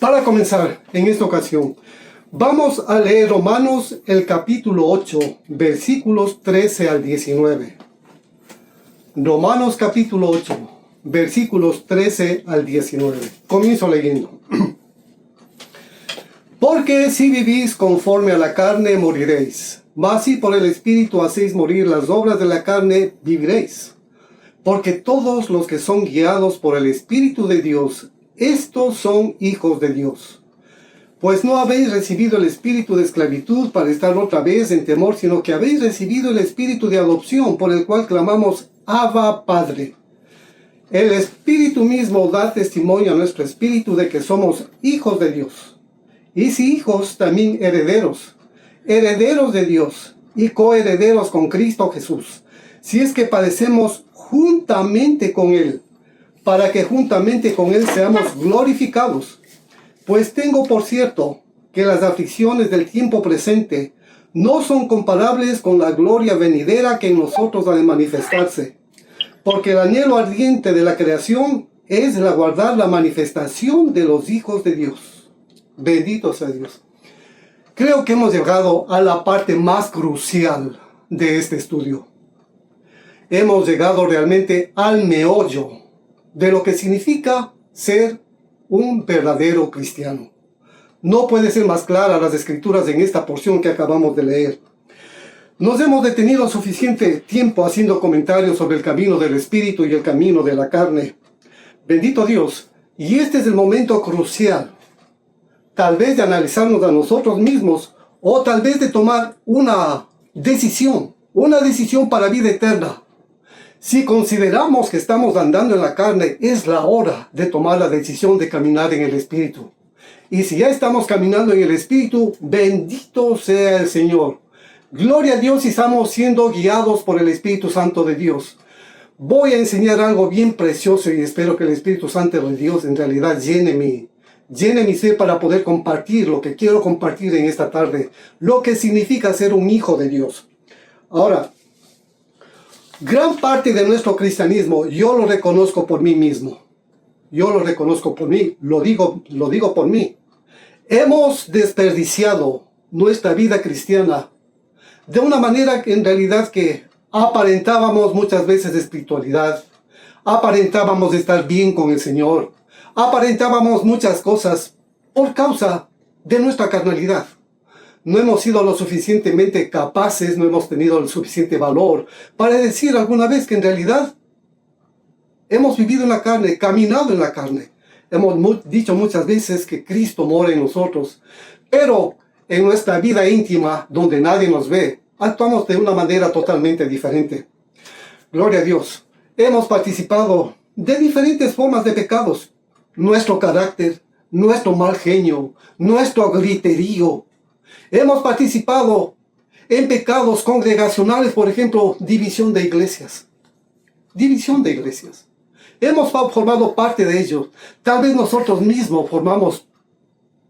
Para comenzar, en esta ocasión, vamos a leer Romanos, el capítulo 8, versículos 13 al 19. Romanos capítulo 8, versículos 13 al 19. Comienzo leyendo. Porque si vivís conforme a la carne, moriréis. Mas si por el Espíritu hacéis morir las obras de la carne, viviréis. Porque todos los que son guiados por el Espíritu de Dios, estos son hijos de Dios. Pues no habéis recibido el espíritu de esclavitud para estar otra vez en temor, sino que habéis recibido el espíritu de adopción, por el cual clamamos, Abba, Padre. El Espíritu mismo da testimonio a nuestro espíritu de que somos hijos de Dios. Y si hijos, también herederos, herederos de Dios y coherederos con Cristo Jesús, si es que padecemos juntamente con Él, para que juntamente con Él seamos glorificados. Pues tengo por cierto que las aflicciones del tiempo presente no son comparables con la gloria venidera que en nosotros ha de manifestarse. Porque el anhelo ardiente de la creación es el aguardar la manifestación de los hijos de Dios. Bendito sea Dios. Creo que hemos llegado a la parte más crucial de este estudio. Hemos llegado realmente al meollo de lo que significa ser un verdadero cristiano. No puede ser más clara las escrituras en esta porción que acabamos de leer. Nos hemos detenido suficiente tiempo haciendo comentarios sobre el camino del Espíritu y el camino de la carne. Bendito Dios. Y este es el momento crucial. Tal vez de analizarnos a nosotros mismos o tal vez de tomar una decisión para vida eterna. Si consideramos que estamos andando en la carne, es la hora de tomar la decisión de caminar en el Espíritu. Y si ya estamos caminando en el Espíritu, bendito sea el Señor. Gloria a Dios y estamos siendo guiados por el Espíritu Santo de Dios. Voy a enseñar algo bien precioso y espero que el Espíritu Santo de Dios en realidad llene mi ser para poder compartir lo que quiero compartir en esta tarde. Lo que significa ser un hijo de Dios. Ahora, gran parte de nuestro cristianismo, yo lo reconozco por mí mismo. Yo lo reconozco por mí, lo digo por mí. Hemos desperdiciado nuestra vida cristiana de una manera que en realidad que aparentábamos muchas veces espiritualidad, aparentábamos estar bien con el Señor, aparentábamos muchas cosas por causa de nuestra carnalidad. No hemos sido lo suficientemente capaces, no hemos tenido el suficiente valor para decir alguna vez que en realidad hemos vivido en la carne, caminado en la carne. Hemos dicho muchas veces que Cristo mora en nosotros, pero en nuestra vida íntima, donde nadie nos ve, actuamos de una manera totalmente diferente. Gloria a Dios. Hemos participado de diferentes formas de pecados. Nuestro carácter, nuestro mal genio, nuestro griterío. Hemos participado en pecados congregacionales, por ejemplo, división de iglesias. División de iglesias. Hemos formado parte de ellos. Tal vez nosotros mismos formamos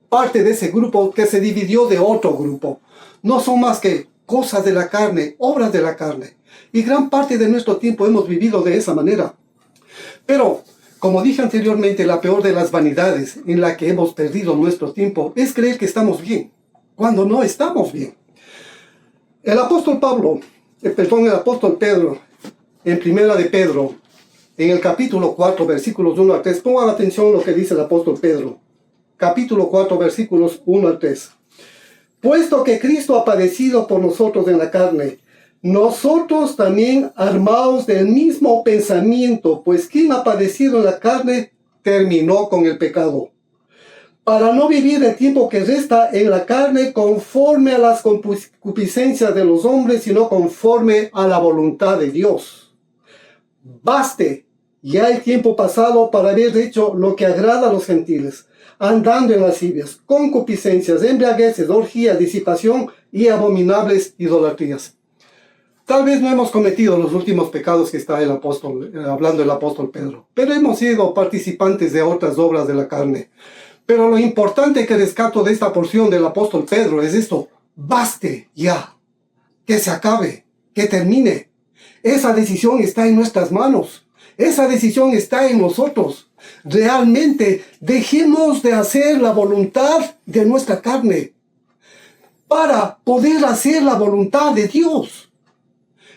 parte de ese grupo que se dividió de otro grupo. No son más que cosas de la carne, obras de la carne. Y gran parte de nuestro tiempo hemos vivido de esa manera. Pero, como dije anteriormente, la peor de las vanidades en la que hemos perdido nuestro tiempo es creer que estamos bien, cuando no estamos bien. El apóstol Pedro, en primera de Pedro, en el capítulo 4, versículos 1 al 3, pongan atención a lo que dice el apóstol Pedro. Capítulo 4, versículos 1 al 3. Puesto que Cristo ha padecido por nosotros en la carne, nosotros también armados del mismo pensamiento, pues quien ha padecido en la carne terminó con el pecado, para no vivir el tiempo que resta en la carne conforme a las concupiscencias de los hombres, sino conforme a la voluntad de Dios. Baste ya el tiempo pasado para haber hecho lo que agrada a los gentiles, andando en lascivias, concupiscencias, embriagueces, orgías, disipación y abominables idolatrías. Tal vez no hemos cometido los últimos pecados que está hablando el apóstol Pedro, pero hemos sido participantes de otras obras de la carne. Pero lo importante que rescato de esta porción del apóstol Pedro es esto: baste ya, que se acabe, que termine. Esa decisión está en nuestras manos. Esa decisión está en nosotros. Realmente dejemos de hacer la voluntad de nuestra carne para poder hacer la voluntad de Dios.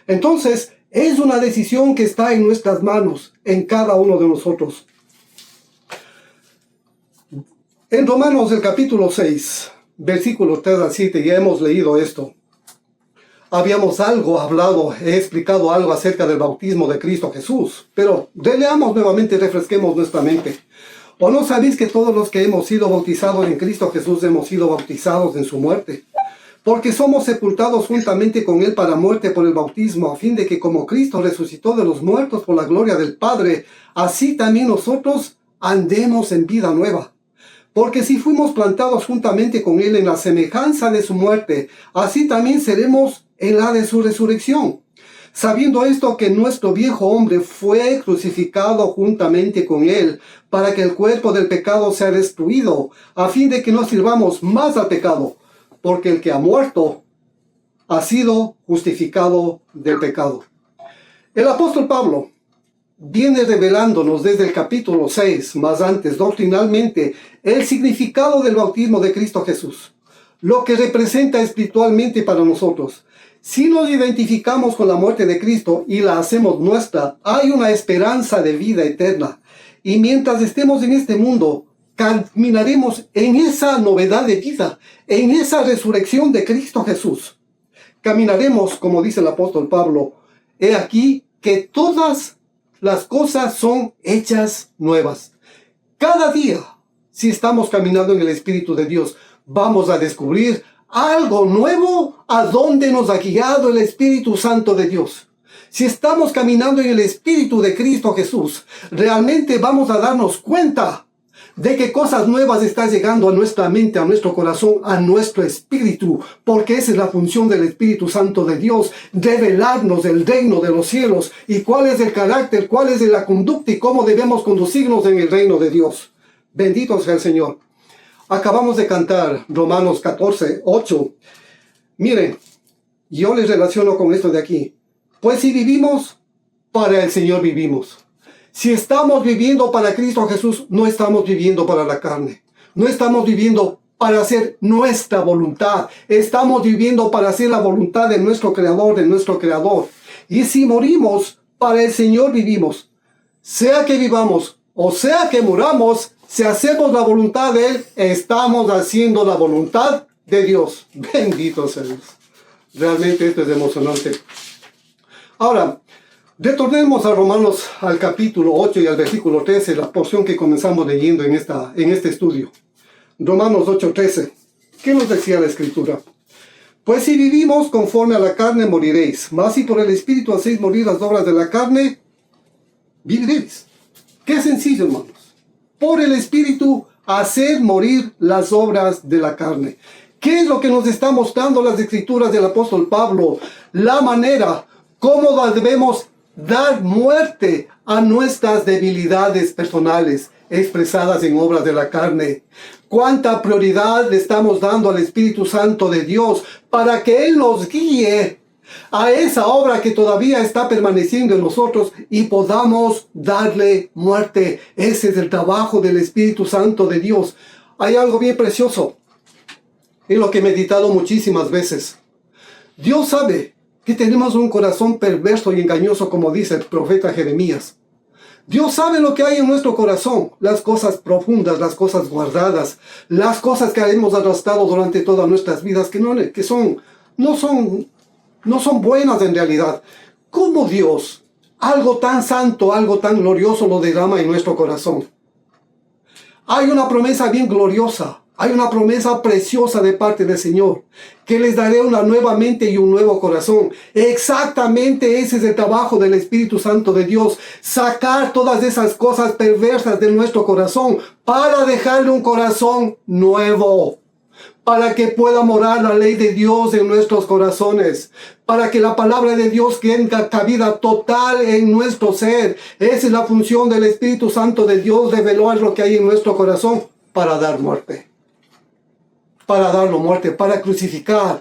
Entonces, es una decisión que está en nuestras manos, en cada uno de nosotros. En Romanos el capítulo 6, versículos 3 al 7, ya hemos leído esto. Habíamos he explicado algo acerca del bautismo de Cristo Jesús, pero releamos nuevamente, refresquemos nuestra mente. ¿O no sabéis que todos los que hemos sido bautizados en Cristo Jesús hemos sido bautizados en su muerte? Porque somos sepultados juntamente con Él para muerte por el bautismo, a fin de que como Cristo resucitó de los muertos por la gloria del Padre, así también nosotros andemos en vida nueva. Porque si fuimos plantados juntamente con Él en la semejanza de su muerte, así también seremos en la de su resurrección. Sabiendo esto, que nuestro viejo hombre fue crucificado juntamente con Él, para que el cuerpo del pecado sea destruido, a fin de que no sirvamos más al pecado, porque el que ha muerto ha sido justificado del pecado. El apóstol Pablo viene revelándonos desde el capítulo 6, más antes, doctrinalmente, el significado del bautismo de Cristo Jesús, lo que representa espiritualmente para nosotros. Si nos identificamos con la muerte de Cristo y la hacemos nuestra, hay una esperanza de vida eterna. Y mientras estemos en este mundo, caminaremos en esa novedad de vida, en esa resurrección de Cristo Jesús. Caminaremos, como dice el apóstol Pablo, he aquí que todas las cosas son hechas nuevas. Cada día, si estamos caminando en el Espíritu de Dios, vamos a descubrir algo nuevo a donde nos ha guiado el Espíritu Santo de Dios. Si estamos caminando en el Espíritu de Cristo Jesús, realmente vamos a darnos cuenta de que cosas nuevas están llegando a nuestra mente, a nuestro corazón, a nuestro espíritu, porque esa es la función del Espíritu Santo de Dios, revelarnos el reino de los cielos y cuál es el carácter, cuál es la conducta y cómo debemos conducirnos en el reino de Dios. Bendito sea el Señor. Acabamos de cantar Romanos 14, 8. Miren, yo les relaciono con esto de aquí. Pues si vivimos, para el Señor vivimos. Si estamos viviendo para Cristo Jesús, no estamos viviendo para la carne. No estamos viviendo para hacer nuestra voluntad. Estamos viviendo para hacer la voluntad de nuestro Creador, de nuestro Creador. Y si morimos, para el Señor vivimos. Sea que vivamos o sea que muramos, si hacemos la voluntad de Él, estamos haciendo la voluntad de Dios. Bendito sea Dios. Realmente esto es emocionante. Ahora, retornemos a Romanos al capítulo 8 y al versículo 13, la porción que comenzamos leyendo en este estudio. Romanos 8:13. ¿Qué nos decía la Escritura? Pues si vivimos conforme a la carne, moriréis. Mas si por el Espíritu hacéis morir las obras de la carne, viviréis. Qué sencillo, hermanos. Por el Espíritu hacer morir las obras de la carne. ¿Qué es lo que nos está mostrando las Escrituras del apóstol Pablo? La manera, cómo debemos dar muerte a nuestras debilidades personales expresadas en obras de la carne. Cuánta prioridad le estamos dando al Espíritu Santo de Dios para que Él nos guíe a esa obra que todavía está permaneciendo en nosotros y podamos darle muerte. Ese es el trabajo del Espíritu Santo de Dios. Hay algo bien precioso en lo que he meditado muchísimas veces. Dios sabe que tenemos un corazón perverso y engañoso, como dice el profeta Jeremías. Dios sabe lo que hay en nuestro corazón, las cosas profundas, las cosas guardadas, las cosas que hemos arrastrado durante todas nuestras vidas, que no son buenas en realidad. ¿Cómo Dios, algo tan santo, algo tan glorioso, lo derrama en nuestro corazón? Hay una promesa bien gloriosa. Hay una promesa preciosa de parte del Señor, que les daré una nueva mente y un nuevo corazón. Exactamente ese es el trabajo del Espíritu Santo de Dios, sacar todas esas cosas perversas de nuestro corazón para dejarle un corazón nuevo, para que pueda morar la ley de Dios en nuestros corazones, para que la palabra de Dios tenga cabida total en nuestro ser. Esa es la función del Espíritu Santo de Dios, revelar lo que hay en nuestro corazón para dar muerte. Para darlo muerte, para crucificar,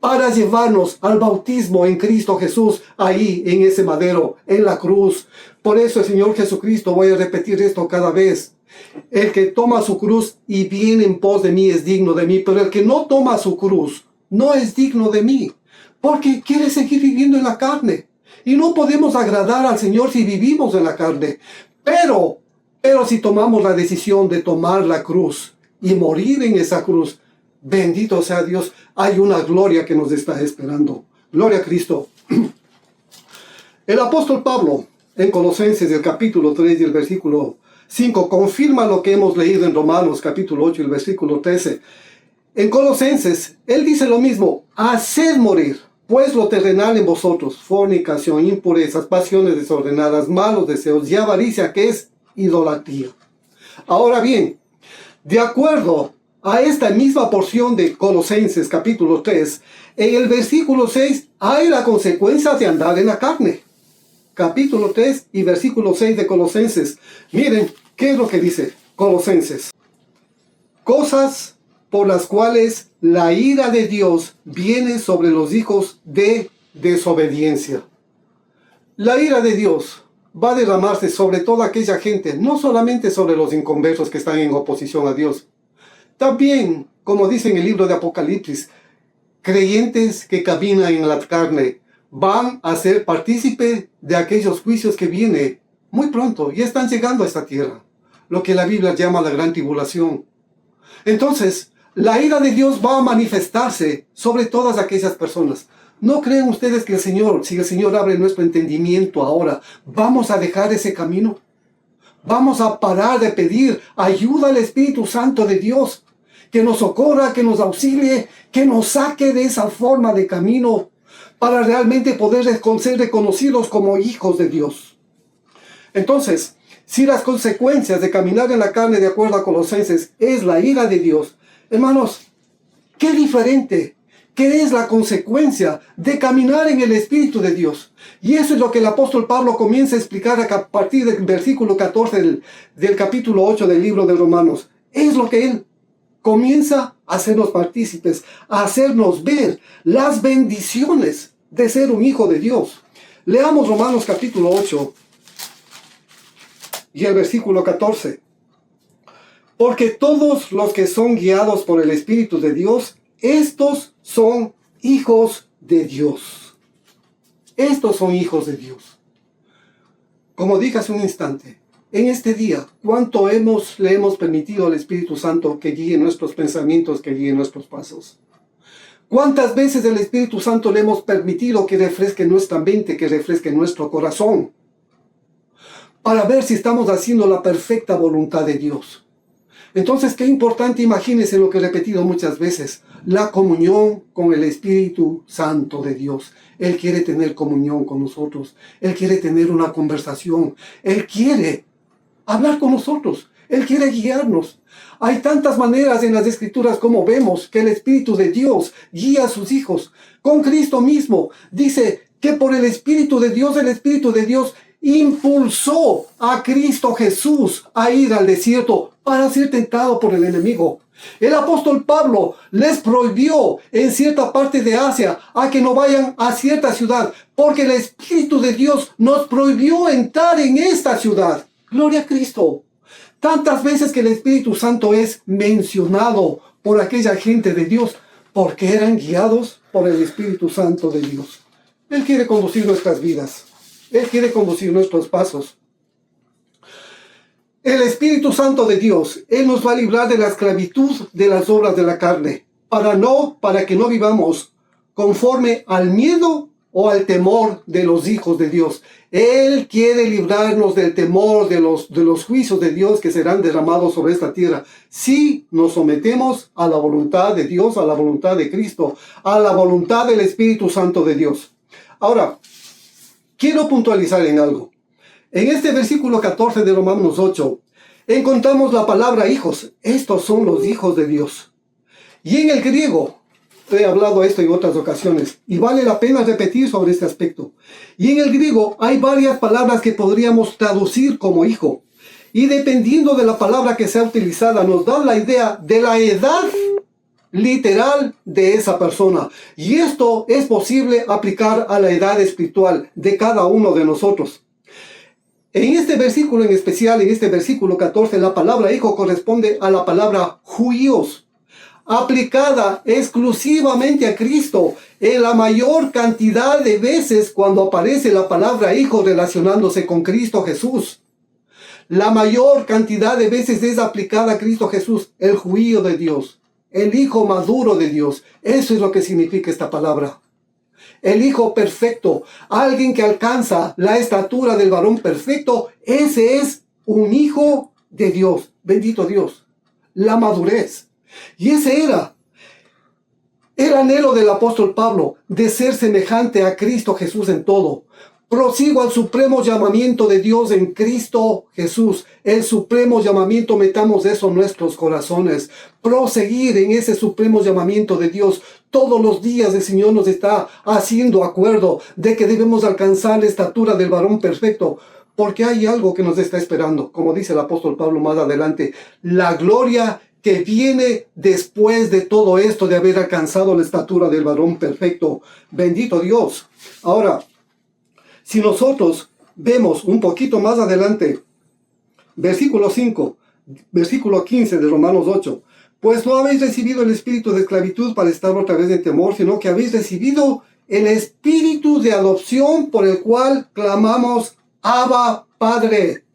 para llevarnos al bautismo en Cristo Jesús, ahí en ese madero, en la cruz. Por eso el Señor Jesucristo, voy a repetir esto cada vez, el que toma su cruz y viene en pos de mí es digno de mí, pero el que no toma su cruz no es digno de mí, porque quiere seguir viviendo en la carne. Y no podemos agradar al Señor si vivimos en la carne. Pero si tomamos la decisión de tomar la cruz y morir en esa cruz, bendito sea Dios, hay una gloria que nos está esperando. Gloria a Cristo. El apóstol Pablo, en Colosenses, el capítulo 3 y el versículo 5, confirma lo que hemos leído en Romanos, capítulo 8 y el versículo 13. En Colosenses, él dice lo mismo: haced morir pues lo terrenal en vosotros, fornicación, impurezas, pasiones desordenadas, malos deseos y avaricia, que es idolatría. Ahora bien, de acuerdo a esta misma porción de Colosenses capítulo 3, en el versículo 6 hay la consecuencia de andar en la carne. Capítulo 3 y versículo 6 de Colosenses. Miren, ¿qué es lo que dice Colosenses? Cosas por las cuales la ira de Dios viene sobre los hijos de desobediencia. La ira de Dios va a derramarse sobre toda aquella gente, no solamente sobre los inconversos que están en oposición a Dios. También, como dice en el libro de Apocalipsis, creyentes que caminan en la carne van a ser partícipe de aquellos juicios que vienen muy pronto y están llegando a esta tierra, lo que la Biblia llama la gran tribulación. Entonces, la ira de Dios va a manifestarse sobre todas aquellas personas. ¿No creen ustedes que si el Señor abre nuestro entendimiento ahora, vamos a dejar ese camino? Vamos a parar de pedir ayuda al Espíritu Santo de Dios, que nos socorra, que nos auxilie, que nos saque de esa forma de camino, para realmente poder ser reconocidos como hijos de Dios. Entonces, si las consecuencias de caminar en la carne, de acuerdo a Colosenses, es la ira de Dios, hermanos, qué diferente, qué es la consecuencia de caminar en el Espíritu de Dios. Y eso es lo que el apóstol Pablo comienza a explicar a partir del versículo 14 del capítulo 8 del libro de Romanos. Es lo que él comienza a hacernos partícipes, a hacernos ver las bendiciones de ser un hijo de Dios. Leamos Romanos capítulo 8 y el versículo 14. Porque todos los que son guiados por el Espíritu de Dios, estos son hijos de Dios. Estos son hijos de Dios. Como dije hace un instante, en este día, ¿cuánto le hemos permitido al Espíritu Santo que guíe nuestros pensamientos, que guíe nuestros pasos? ¿Cuántas veces el Espíritu Santo le hemos permitido que refresque nuestra mente, que refresque nuestro corazón? Para ver si estamos haciendo la perfecta voluntad de Dios. Entonces, qué importante, imagínense lo que he repetido muchas veces, la comunión con el Espíritu Santo de Dios. Él quiere tener comunión con nosotros. Él quiere tener una conversación. Él quiere hablar con nosotros. Él quiere guiarnos. Hay tantas maneras en las Escrituras como vemos que el Espíritu de Dios guía a sus hijos. Con Cristo mismo dice que por el Espíritu de Dios impulsó a Cristo Jesús a ir al desierto para ser tentado por el enemigo. El apóstol Pablo les prohibió en cierta parte de Asia a que no vayan a cierta ciudad, porque el Espíritu de Dios nos prohibió entrar en esta ciudad. Gloria a Cristo. Tantas veces que el Espíritu Santo es mencionado por aquella gente de Dios, porque eran guiados por el Espíritu Santo de Dios. Él quiere conducir nuestras vidas. Él quiere conducir nuestros pasos. El Espíritu Santo de Dios, Él nos va a librar de la esclavitud de las obras de la carne, para que no vivamos conforme al miedo o al temor de los hijos de Dios. Él quiere librarnos del temor de los juicios de Dios que serán derramados sobre esta tierra, si nos sometemos a la voluntad de Dios, a la voluntad de Cristo, a la voluntad del Espíritu Santo de Dios. Ahora, quiero puntualizar en algo. En este versículo 14 de Romanos 8, encontramos la palabra hijos. Estos son los hijos de Dios. Y en el griego, he hablado esto en otras ocasiones, y vale la pena repetir sobre este aspecto. Y en el griego hay varias palabras que podríamos traducir como hijo. Y dependiendo de la palabra que sea utilizada, nos da la idea de la edad literal de esa persona. Y esto es posible aplicar a la edad espiritual de cada uno de nosotros. En este versículo en especial, en este versículo 14, la palabra hijo corresponde a la palabra huios, aplicada exclusivamente a Cristo en la mayor cantidad de veces cuando aparece la palabra hijo relacionándose con Cristo Jesús. La mayor cantidad de veces es aplicada a Cristo Jesús, el juío de Dios, el hijo maduro de Dios. Eso es lo que significa esta palabra. El hijo perfecto, alguien que alcanza la estatura del varón perfecto, ese es un hijo de Dios. Bendito Dios. La madurez. Y ese era el anhelo del apóstol Pablo, de ser semejante a Cristo Jesús en todo. Prosigo al supremo llamamiento de Dios en Cristo Jesús. El supremo llamamiento, metamos eso en nuestros corazones. Proseguir en ese supremo llamamiento de Dios. Todos los días el Señor nos está haciendo acuerdo de que debemos alcanzar la estatura del varón perfecto. Porque hay algo que nos está esperando. Como dice el apóstol Pablo más adelante. La gloria que viene después de todo esto, de haber alcanzado la estatura del varón perfecto. Bendito Dios. Ahora, si nosotros vemos un poquito más adelante, versículo 5, versículo 15 de Romanos 8, pues no habéis recibido el espíritu de esclavitud para estar otra vez en temor, sino que habéis recibido el espíritu de adopción por el cual clamamos, Abba, Padre.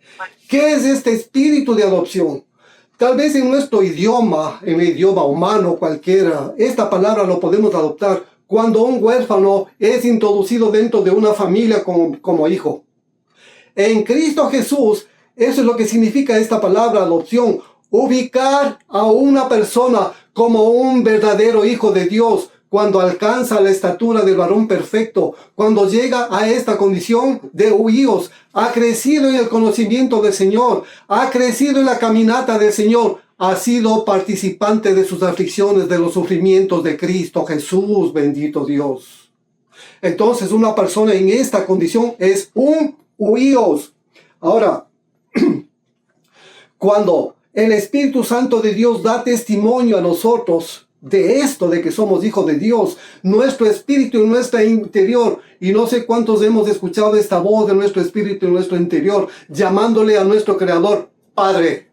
¿Qué es este espíritu de adopción? Tal vez en nuestro idioma, en el idioma humano cualquiera, esta palabra lo podemos adoptar cuando un huérfano es introducido dentro de una familia como hijo. En Cristo Jesús, eso es lo que significa esta palabra adopción. Ubicar a una persona como un verdadero hijo de Dios cuando alcanza la estatura del varón perfecto, cuando llega a esta condición de huíos, ha crecido en el conocimiento del Señor, ha crecido en la caminata del Señor, ha sido participante de sus aflicciones, de los sufrimientos de Cristo Jesús, bendito Dios. Entonces una persona en esta condición es un huíos. Ahora, cuando el Espíritu Santo de Dios da testimonio a nosotros de esto, de que somos hijos de Dios, nuestro espíritu en nuestro interior, y no sé cuántos hemos escuchado esta voz de nuestro espíritu en nuestro interior, llamándole a nuestro Creador, Padre.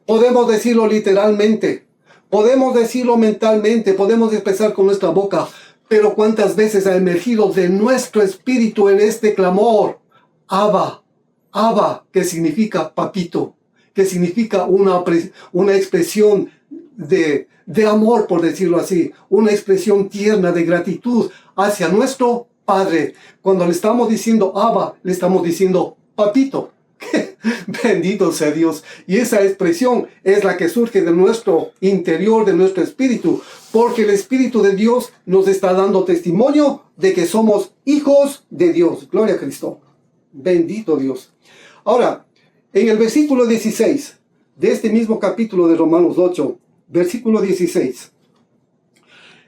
Podemos decirlo literalmente, podemos decirlo mentalmente, podemos expresar con nuestra boca, pero cuántas veces ha emergido de nuestro espíritu en este clamor, Abba, Abba, que significa papito, que significa una expresión de amor, por decirlo así, una expresión tierna de gratitud hacia nuestro Padre. Cuando le estamos diciendo Abba, le estamos diciendo papito. Bendito sea Dios. Y esa expresión es la que surge de nuestro interior, de nuestro espíritu, porque el Espíritu de Dios nos está dando testimonio de que somos hijos de Dios. Gloria a Cristo. Bendito Dios. Ahora, en el versículo 16 de este mismo capítulo de Romanos 8, versículo 16.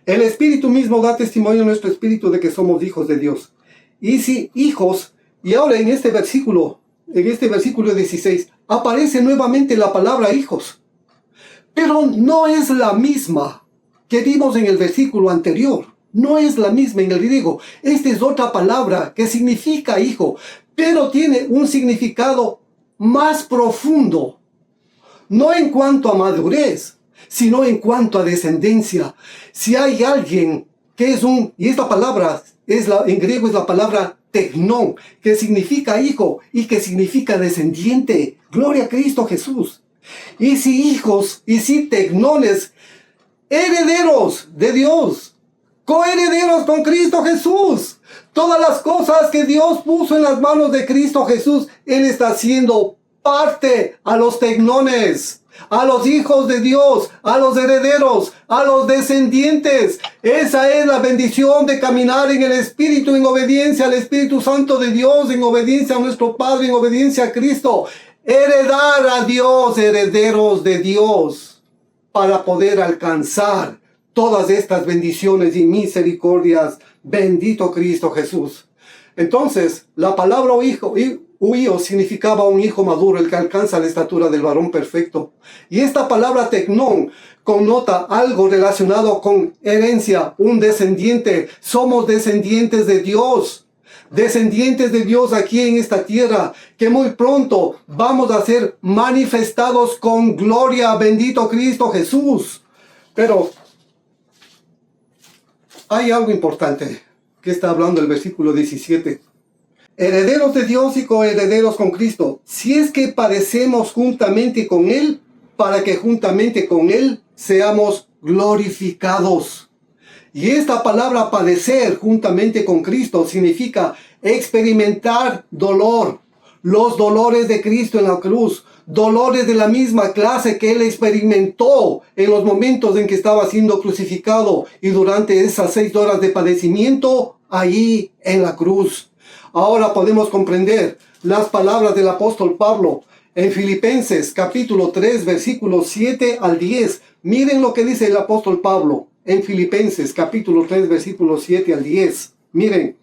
El Espíritu mismo da testimonio a nuestro espíritu de que somos hijos de Dios. Y si hijos, y ahora en este versículo 16, aparece nuevamente la palabra hijos. Pero no es la misma que vimos en el versículo anterior. No es la misma en el griego. Esta es otra palabra que significa hijo, pero tiene un significado más profundo. No en cuanto a madurez, sino en cuanto a descendencia. Si hay alguien que es y esta palabra en griego es la palabra tecnón, que significa hijo y que significa descendiente. Gloria a Cristo Jesús. Y si hijos, y si tecnones, herederos de Dios, coherederos con Cristo Jesús. Todas las cosas que Dios puso en las manos de Cristo Jesús, Él está haciendo parte a los tecnones, a los hijos de Dios, a los herederos, a los descendientes. Esa es la bendición de caminar en el Espíritu, en obediencia al Espíritu Santo de Dios, en obediencia a nuestro Padre, en obediencia a Cristo. Heredar a Dios, herederos de Dios, para poder alcanzar todas estas bendiciones y misericordias. Bendito Cristo Jesús. Entonces, la palabra Huíos significaba un hijo maduro, el que alcanza la estatura del varón perfecto. Y esta palabra tecnón connota algo relacionado con herencia, un descendiente. Somos descendientes de Dios. Descendientes de Dios aquí en esta tierra, que muy pronto vamos a ser manifestados con gloria. Bendito Cristo Jesús. Pero hay algo importante que está hablando el versículo 17. Herederos de Dios y coherederos con Cristo, si es que padecemos juntamente con Él, para que juntamente con Él seamos glorificados. Y esta palabra padecer juntamente con Cristo significa experimentar dolor, los dolores de Cristo en la cruz, dolores de la misma clase que Él experimentó en los momentos en que estaba siendo crucificado y durante esas 6 horas de padecimiento allí en la cruz. Ahora podemos comprender las palabras del apóstol Pablo en Filipenses capítulo 3 versículos 7 al 10. Miren lo que dice el apóstol Pablo en Filipenses capítulo 3 versículos 7 al 10. Miren,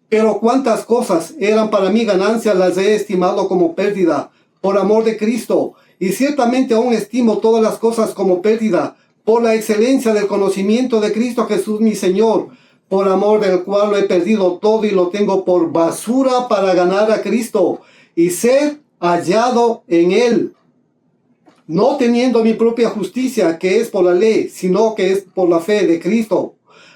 pero cuántas cosas eran para mí ganancia las he estimado como pérdida por amor de Cristo, y ciertamente aún estimo todas las cosas como pérdida por la excelencia del conocimiento de Cristo Jesús mi Señor, por amor del cual lo he perdido todo y lo tengo por basura para ganar a Cristo y ser hallado en Él, no teniendo mi propia justicia que es por la ley, sino que es por la fe de Cristo,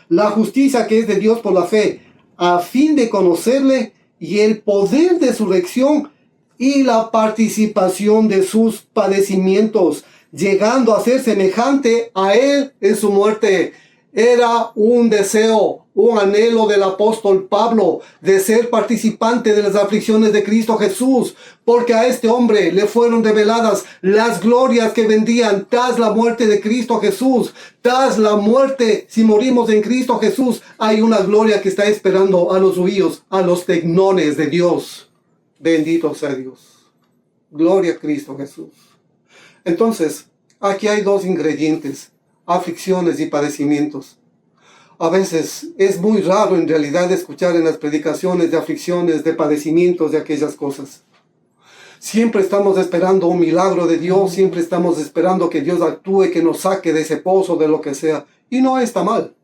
la justicia que es de Dios por la fe, a fin de conocerle y el poder de su resurrección y la participación de sus padecimientos, llegando a ser semejante a Él en su muerte. Era un deseo, un anhelo del apóstol Pablo de ser participante de las aflicciones de Cristo Jesús, porque a este hombre le fueron reveladas las glorias que vendrían tras la muerte de Cristo Jesús. Tras la muerte, si morimos en Cristo Jesús, hay una gloria que está esperando a los judíos, a los tecnones de Dios. Bendito sea Dios. Gloria a Cristo Jesús. Entonces, aquí hay 2 ingredientes: aflicciones y padecimientos. A veces es muy raro en realidad escuchar en las predicaciones de aflicciones, de padecimientos, de aquellas cosas. Siempre estamos esperando un milagro de Dios, siempre estamos esperando que Dios actúe, que nos saque de ese pozo, de lo que sea. Y no está mal,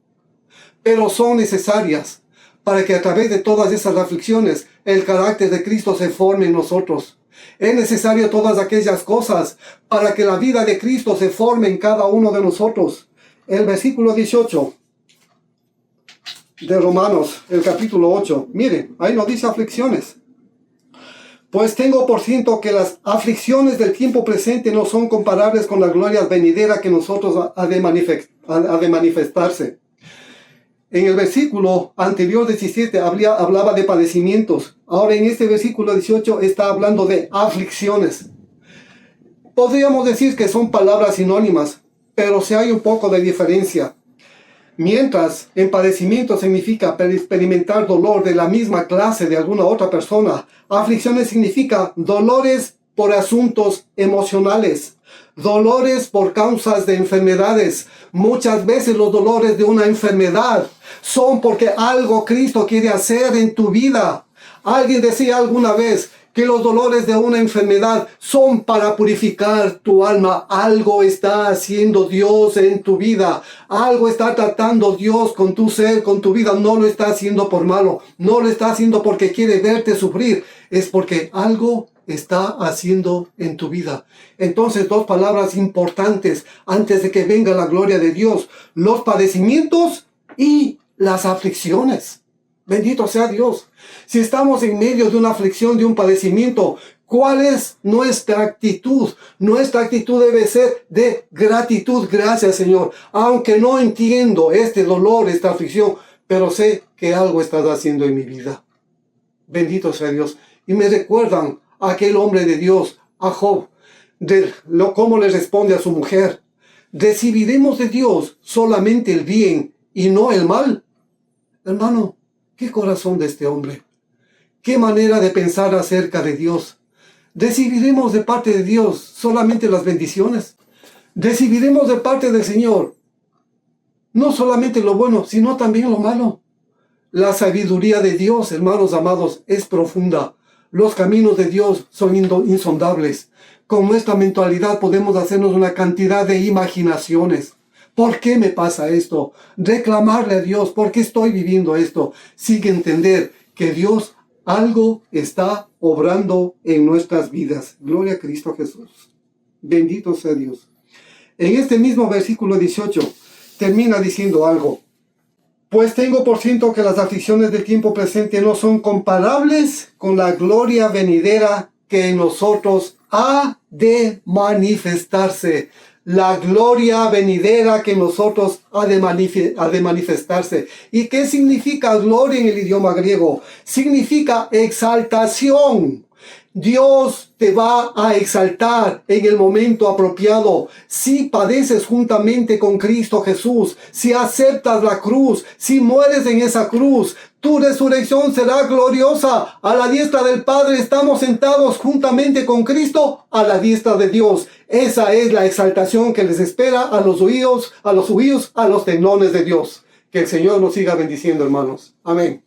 pero son necesarias para que a través de todas esas aflicciones el carácter de Cristo se forme en nosotros. Es necesario todas aquellas cosas para que la vida de Cristo se forme en cada uno de nosotros. El versículo 18 de Romanos, el capítulo 8. Miren, ahí nos dice aflicciones. Pues tengo por cierto que las aflicciones del tiempo presente no son comparables con la gloria venidera que nosotros ha de manifestarse. En el versículo anterior 17 hablaba de padecimientos. Ahora en este versículo 18 está hablando de aflicciones. Podríamos decir que son palabras sinónimas, pero sí hay un poco de diferencia. Mientras en padecimiento significa experimentar dolor de la misma clase de alguna otra persona, aflicciones significa dolores por asuntos emocionales, dolores por causas de enfermedades. Muchas veces los dolores de una enfermedad son porque algo Cristo quiere hacer en tu vida. Alguien decía alguna vez que los dolores de una enfermedad son para purificar tu alma. Algo está haciendo Dios en tu vida. Algo está tratando Dios con tu ser, con tu vida. No lo está haciendo por malo. No lo está haciendo porque quiere verte sufrir. Es porque algo está haciendo en tu vida. Entonces, 2 palabras importantes antes de que venga la gloria de Dios: los padecimientos y las aflicciones. Bendito sea Dios. Si estamos en medio de una aflicción, de un padecimiento, ¿cuál es nuestra actitud? Nuestra actitud debe ser de gratitud. Gracias, Señor. Aunque no entiendo este dolor, esta aflicción, pero sé que algo estás haciendo en mi vida. Bendito sea Dios. Y me recuerdan a aquel hombre de Dios, a Job, cómo le responde a su mujer: ¿recibiremos de Dios solamente el bien y no el mal? Hermano, qué corazón de este hombre. Qué manera de pensar acerca de Dios. ¿Recibiremos de parte de Dios solamente las bendiciones? ¿Recibiremos de parte del Señor no solamente lo bueno, sino también lo malo? La sabiduría de Dios, hermanos amados, es profunda. Los caminos de Dios son insondables. Con nuestra mentalidad podemos hacernos una cantidad de imaginaciones. ¿Por qué me pasa esto? Reclamarle a Dios, ¿por qué estoy viviendo esto? Sin entender que Dios algo está obrando en nuestras vidas. Gloria a Cristo Jesús. Bendito sea Dios. En este mismo versículo 18 termina diciendo algo. Pues tengo por cierto que las aflicciones del tiempo presente no son comparables con la gloria venidera que en nosotros ha de manifestarse. La gloria venidera que en nosotros ha de manifestarse. ¿Y qué significa gloria en el idioma griego? Significa exaltación. Dios te va a exaltar en el momento apropiado. Si padeces juntamente con Cristo Jesús, si aceptas la cruz, si mueres en esa cruz, tu resurrección será gloriosa. A la diestra del Padre estamos sentados juntamente con Cristo a la diestra de Dios. Esa es la exaltación que les espera a los huíos, a los tenones de Dios. Que el Señor nos siga bendiciendo, hermanos. Amén.